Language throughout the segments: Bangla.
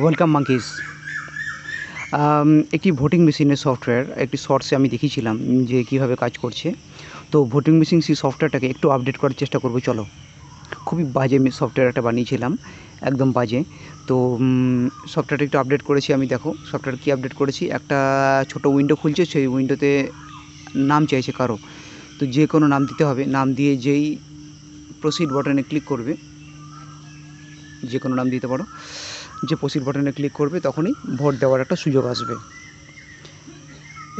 Welcome monkeys. একটি ভোটিং মেশিনের সফটওয়্যার একটি শর্টসে আমি দেখিয়েছিলাম যে কীভাবে কাজ করছে। তো ভোটিং মেশিন সেই সফটওয়্যারটাকে একটু আপডেট করার চেষ্টা করবো। চলো, খুবই বাজে সফটওয়্যার একটা বানিয়েছিলাম, একদম বাজে। তো সফটওয়্যারটা একটু আপডেট করেছি আমি। দেখো সফটওয়্যার কী আপডেট করেছি। একটা ছোটো উইন্ডো খুলছে, সেই উইন্ডোতে নাম চাইছে কারো। তো যে কোনো নাম দিতে হবে। নাম দিয়ে যেই প্রসিড বাটনে ক্লিক করবে, যে কোনো নাম দিতে পারো, যে প্রসিড বাটনে ক্লিক করবে তখনই ভোট দেওয়ার একটা সুযোগ আসবে।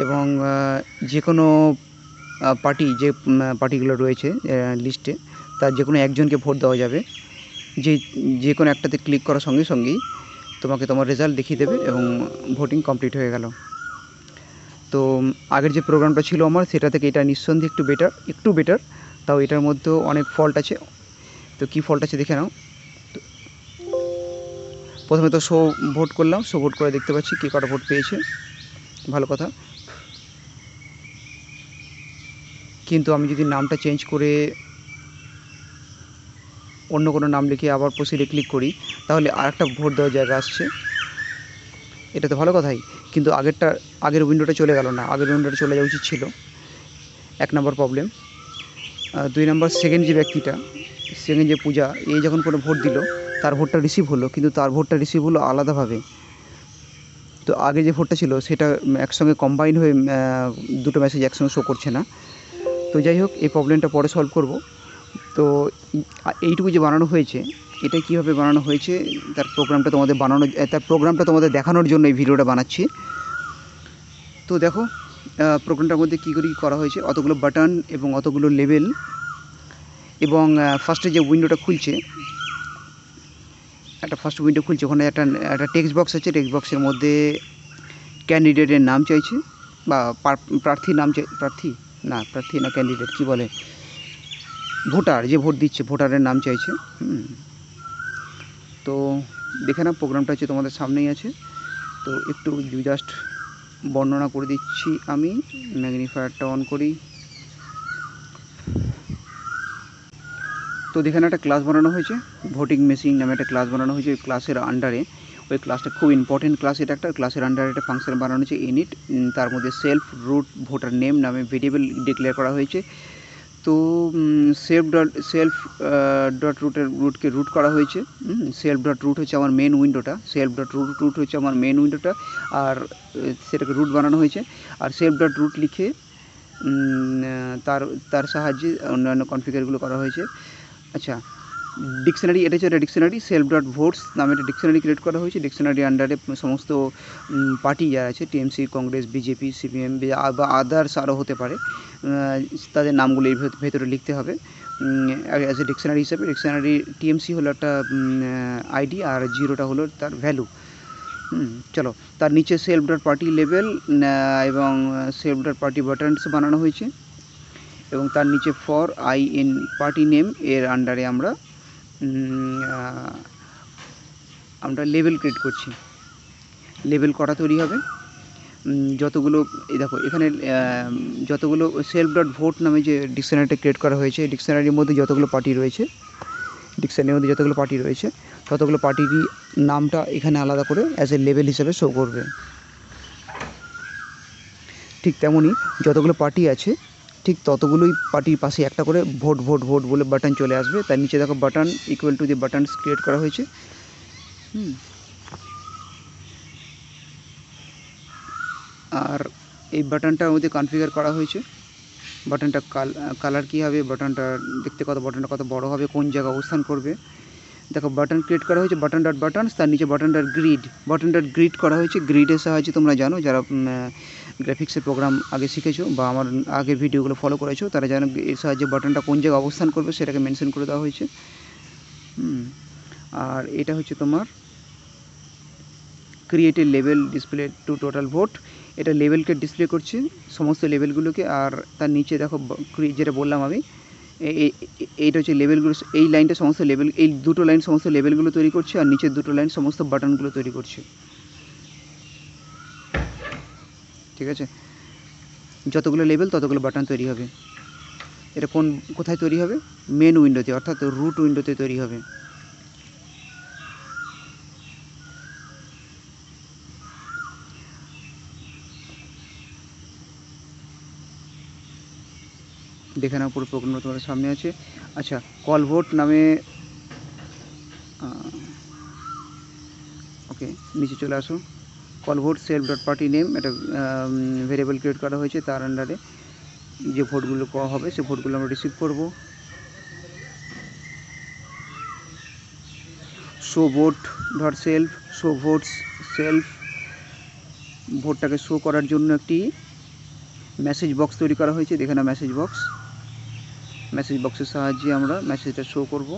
এবং যে কোনো পার্টি, যে পার্টিগুলো রয়েছে লিস্টে, তার যে কোনো একজনকে ভোট দেওয়া যাবে। যে কোনো একটাতে ক্লিক করার সঙ্গে সঙ্গেই তোমাকে তোমার রেজাল্ট দেখিয়ে দেবে এবং ভোটিং কমপ্লিট হয়ে গেল। তো আগের যে প্রোগ্রামটা ছিল আমার, সেটা থেকে এটা নিঃসন্দেহে একটু বেটার। তাও এটার মধ্যেও অনেক ফল্ট আছে। তো কী ফল্ট আছে দেখে নাও। প্রথমে তো শো ভোট করলাম, শো ভোট করে দেখতে পাচ্ছি কে কটা ভোট পেয়েছে, ভালো কথা। কিন্তু আমি যদি নামটা চেঞ্জ করে অন্য কোনো নাম লিখে আবার প্রসিডে ক্লিক করি, তাহলে আরেকটা ভোট দেওয়ার জায়গা আসছে। এটা তো ভালো কথাই, কিন্তু আগের উইন্ডোটা চলে গেল না। আগের উইন্ডোটা চলে যাওয়া উচিত ছিল, 1 নম্বর প্রবলেম। 2 নম্বর, সেকেন্ড যে পূজা, এই যখন কোনো ভোট দিল, তার ভোটটা রিসিভ হলো, কিন্তু তার ভোটটা রিসিভ হলো আলাদাভাবে। তো আগে যে ভোটটা ছিল সেটা একসঙ্গে কম্বাইন হয়ে দুটো মেসেজ একসঙ্গে শো করছে না। তো যাই হোক, এই প্রবলেমটা পরে সলভ করব। তো এইটুকু যে বানানো হয়েছে, এটা কীভাবে বানানো হয়েছে তার প্রোগ্রামটা তোমাদের দেখানোর জন্য এই ভিডিওটা বানাচ্ছি। তো দেখো প্রোগ্রামটার মধ্যে কী করা হয়েছে। অতগুলো বাটন এবং অতগুলো লেভেল, এবং ফার্স্টে যে উইন্ডোটা খুলছে, ফার্স্ট উইন্ডো খুলছে, ওখানে একটা টেক্সট বক্স আছে। টেক্সট বক্সের মধ্যে ক্যান্ডিডেটের নাম চাইছে, বা প্রার্থীর নাম প্রার্থী না ক্যান্ডিডেট কী বলে, ভোটার, যে ভোট দিচ্ছে ভোটারের নাম চাইছে। তো দেখে না, প্রোগ্রামটা হচ্ছে তোমাদের সামনেই আছে। তো একটু জাস্ট বর্ণনা করে দিচ্ছি আমি। ম্যাগনিফায়ারটা অন করি। তো দেখে না, একটা ক্লাস বানানো হয়েছে, ভোটিং মেশিন নামে একটা ক্লাস বানানো হয়েছে। ওই ক্লাসের আন্ডারে, ওই ক্লাসটা খুব ইম্পর্টেন্ট ক্লাস। এটা একটা ক্লাসের আন্ডারে একটা ফাংশন বানানো হয়েছে ইনিট। তার মধ্যে সেলফ রুট ভোটার নেম নামে ভেরিয়েবল ডিক্লেয়ার করা হয়েছে। তো সেলফ রুটকে রুট করা হয়েছে। সেলফ ডট রুট হচ্ছে আমার মেন উইন্ডোটা। আর সেটাকে রুট বানানো হয়েছে। আর সেলফ ডট রুট লিখে তার সাহায্যে অন্যান্য কনফিগারগুলো করা হয়েছে। আচ্ছা, ডিকশনারি, এটা হচ্ছে একটা ডিকশনারি। সেলফ ডট ভোটস নামে একটা ডিকশনারি ক্রিয়েট করা হয়েছে। ডিকশনারি আন্ডারে সমস্ত পার্টি যারা আছে, টিএমসি, কংগ্রেস, বিজেপি, সিপিএম বা আদার্স আরও হতে পারে, তাদের নামগুলো এই ভেতরে লিখতে হবে অ্যাজ এ ডিকশনারি হিসেবে। ডিকশনারি টিএমসি হলো একটা আইডি, আর 0টা হলো তার ভ্যালু। চলো, তার নিচে সেলফ ডট পার্টি লেভেল এবং সেলফ ডট পার্টি বাটনস বানানো হয়েছে। এবং তার নিচে for I in party name এর আন্ডারে আমরা লেবেল ক্রিয়েট করছি। লেবেল করা তৈরি হবে যতগুলো, এই দেখো এখানে যতগুলো সেলফ ডট ভোট নামে যে ডিকশনারিটা ক্রিয়েট করা হয়েছে, ডিকশনারির মধ্যে যতগুলো পার্টি রয়েছে, ততগুলো পার্টিরই নামটা এখানে আলাদা করে অ্যাজ এ লেবেল হিসেবে শো করবে। ঠিক তেমনই যতগুলো পার্টি আছে, ঠিক ততগুলোই পার্টির পাশে একটা করে ভোট ভোট ভোট বলে বাটন চলে আসবে। তার নিচে দেখো button equal to the buttons create করা হয়েছে। আর এই বাটনটার মধ্যে কনফিগার করা হয়েছে বাটনটা কালার কী হবে, বাটনটা কত বড় হবে, কোন জায়গায় অবস্থান করবে। দেখো বাটন ক্রিয়েট করা হয়েছে, বাটন ডট বাটনস, তার নিচে বাটন ডট গ্রিড করা হয়েছে। গ্রিডের সাহায্যে তোমরা জানো, যারা গ্রাফিক্সের প্রোগ্রাম আগে শিখেছো বা আমার আগের ভিডিওগুলো ফলো করেছো, তারা জানো এর সাহায্যে বাটনটা কোন জায়গায় অবস্থান করবে সেটাকে মেনশন করে দেওয়া হয়েছে। আর এটা হচ্ছে তোমার create a level display to total vote. এটা লেভেলকে ডিসপ্লে করছে, সমস্ত লেভেলগুলোকে। আর তার নিচে দেখো যেটা বললাম আমি, এইটা হচ্ছে লেভেলগুলো। এই লাইনটা সমস্ত লেভেল, এই দুটো লাইন সমস্ত লেভেলগুলো তৈরি করছে, আর নিচের দুটো লাইন সমস্ত বাটনগুলো তৈরি করছে। ঠিক আছে, যতগুলো লেভেল ততগুলো বাটন তৈরি হবে। এটা কোথায় তৈরি হবে? মেন উইন্ডোতে, অর্থাৎ রুট উইন্ডোতে তৈরি হবে। দেখে নাও পুরো প্রোগ্রামটা তোমাদের সামনে আছে। আচ্ছা, কল ভোট নামে ওকে, নিচে চলে আসো। Call vote self dot party name, একটা ভেরিয়েবল ক্রিয়েট করা হয়েছে, তার আন্ডারে যে ভোটগুলো হবে সেই ভোটগুলো আমরা রিসিভ করব। Show vote dot self, show votes self, ভোটটাকে শো করার জন্য একটি মেসেজ বক্স তৈরি করা হয়েছে। দেখে না মেসেজ বক্স, মেসেজ বক্সের সাহায্যে আমরা মেসেজটা শো করব।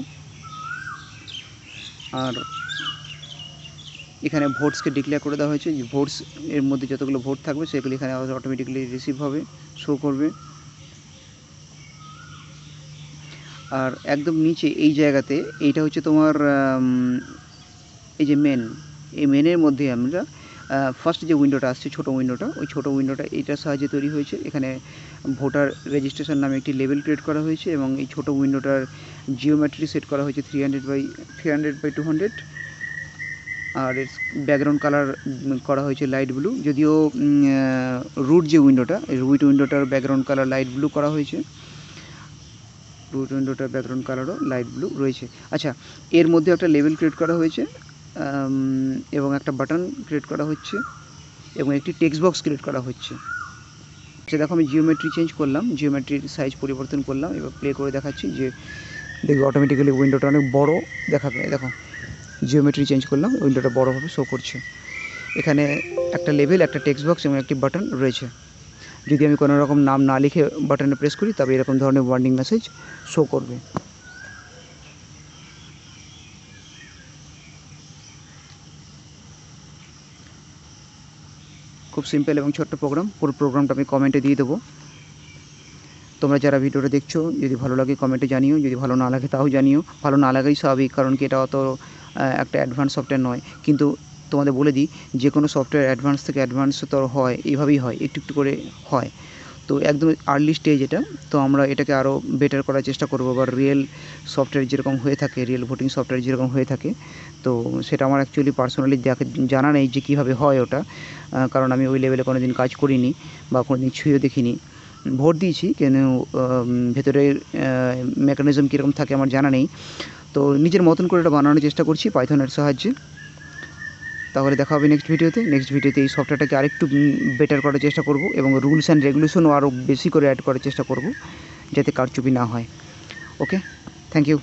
আর এখানে ভোটসকে ডিক্লেয়ার করে দেওয়া হয়েছে যে ভোটস এর মধ্যে যতগুলো ভোট থাকবে সেগুলি এখানে অটোমেটিক্যালি রিসিভ হবে, শো করবে। আর একদম নিচে এই জায়গাতে এইটা হচ্ছে তোমার এই যে মেন, এই মেনের মধ্যে আমরা ফার্স্ট যে উইন্ডোটা আসছে, ছোটো উইন্ডোটা, ওই ছোটো উইন্ডোটা এইটার সাহায্যে তৈরি হয়েছে। এখানে ভোটার রেজিস্ট্রেশন নামে একটি লেবেল ক্রিয়েট করা হয়েছে এবং এই ছোটো উইন্ডোটার জিওমেট্রি সেট করা হয়েছে 300 by 200। আর এর ব্যাকগ্রাউন্ড কালার করা হয়েছে লাইট ব্লু, যদিও রুট যে উইন্ডোটা, এই রুট উইন্ডোটার ব্যাকগ্রাউন্ড কালার লাইট ব্লু করা হয়েছে, রুট উইন্ডোটার ব্যাকগ্রাউন্ড কালারও লাইট ব্লু রয়েছে। আচ্ছা, এর মধ্যে একটা লেবেল ক্রিয়েট করা হয়েছে এবং একটা বাটন ক্রিয়েট করা হচ্ছে এবং একটি টেক্সট বক্স ক্রিয়েট করা হচ্ছে। আচ্ছা দেখো, আমি জিওমেট্রি চেঞ্জ করলাম, জিওমেট্রির সাইজ পরিবর্তন করলাম, এবার প্লে করে দেখাচ্ছি যে দেখবে অটোমেটিক্যালি উইন্ডোটা অনেক বড় দেখাবে। দেখো জিওমেট্রি চেঞ্জ করলাম, উইন্ডোটা বড়োভাবে শো করছে। এখানে একটা লেভেল, একটা টেক্সট বক্স এবং একটি বাটন রয়েছে। যদি আমি কোনো রকম নাম না লিখে বাটনে প্রেস করি তবে এরকম ধরনের ওয়ার্নিং মেসেজ শো করবে। খুব সিম্পল এবং ছোট্ট প্রোগ্রাম, পুরো প্রোগ্রামটা আমি কমেন্টে দিয়ে দেবো। তোমরা যারা ভিডিওটা দেখছো যদি ভালো লাগে কমেন্টে জানিও, যদি ভালো না লাগে তাও জানিও। ভালো না লাগাই স্বাভাবিক, কারণ কি এটা অত একটা অ্যাডভান্স সফটওয়্যার নয়। কিন্তু তোমাদের বলে দিই, যে কোনো সফটওয়্যার অ্যাডভান্স থেকে অ্যাডভান্সতর হয়, এইভাবেই হয়, একটু একটু করে হয়। তো একদম আর্লি স্টেজ এটা, তো আমরা এটাকে আরও বেটার করার চেষ্টা করবো। বা রিয়েল সফটওয়্যার যেরকম হয়ে থাকে, রিয়েল ভোটিং সফটওয়্যার যেরকম হয়ে থাকে, তো সেটা আমার অ্যাকচুয়ালি পার্সোনালি জানা নেই যে কীভাবে হয় ওটা, কারণ আমি ওই লেভেলে কোনো দিন কাজ করিনি বা কোনো দিন ছুঁয়েও দেখিনি। ভোট দিয়েছি কেন, ভেতরের মেকানিজম কীরকম থাকে আমার জানা নেই। তো নিজের মতন করে এটা বানানোর চেষ্টা করছি পাইথনের সাহায্যে। তাহলে দেখা হবে নেক্সট ভিডিওতে। নেক্সট ভিডিওতে এই সফটওয়্যারটাকে আরেকটু বেটার করার চেষ্টা করব এবং রুলস অ্যান্ড রেগুলেশনও আরও বেশি করে অ্যাড করার চেষ্টা করব, যাতে কারচুপি না হয়। ওকে, থ্যাংক ইউ।